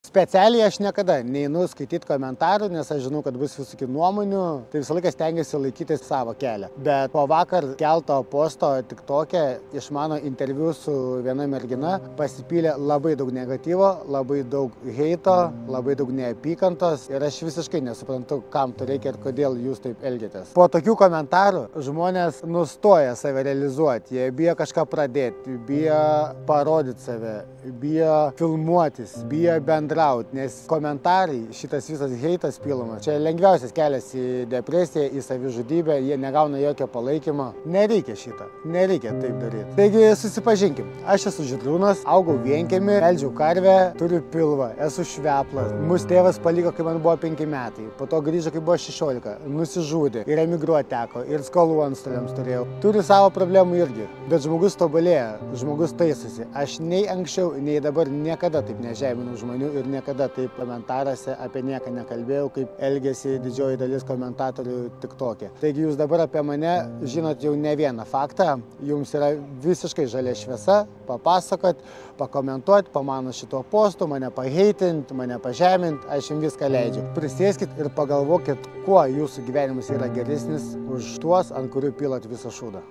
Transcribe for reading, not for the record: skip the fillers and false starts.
Specialiai aš niekada neinu skaityti komentarų, nes aš žinau, kad bus visokių nuomonių, tai visą laiką stengiuosi laikyti savo kelią. Bet po vakar kelto posto TikTok'e iš mano interviu su viena mergina pasipylė labai daug negatyvo, labai daug heito, labai daug neapykantos ir aš visiškai nesuprantu, kam to reikia ir kodėl jūs taip elgiatės. Po tokių komentarų žmonės nustoja save realizuoti, jie bijo kažką pradėti, bijo parodyti save, bijo filmuotis, bijo bendrauti, nes komentarai, šitas visas heitas pilamas, čia lengviausias kelias į depresiją, į savižudybę, jie negauna jokio palaikymo. Nereikia šitą, nereikia taip daryti. Taigi susipažinkim, aš esu Žydrūnas, augau vienkiemy, melžiau karvę, turiu pilvą, esu šveplas. Mūsų tėvas paliko, kai man buvo 5 metai, po to grįžo, kai buvo 16, nusižudė ir emigruoti teko, ir skolų antstoliams turėjau. Turiu savo problemų irgi, bet žmogus tobulėja, žmogus taisosi. Aš nei anksčiau, nei dabar niekada taip nežeminau žmonių ir niekada taip komentaruose apie nieką nekalbėjau, kaip elgėsi didžioji dalis komentatorių TikTok'e. Taigi jūs dabar apie mane žinot jau ne vieną faktą, jums yra visiškai žalia šviesa papasakot, pakomentuoti, po mano šito postu, mane paheitinti, mane pažeminti, aš jums viską leidžiu. Prisėskit ir pagalvokit, kuo jūsų gyvenimas yra geresnis už tuos, ant kurių pilat visą šūdą.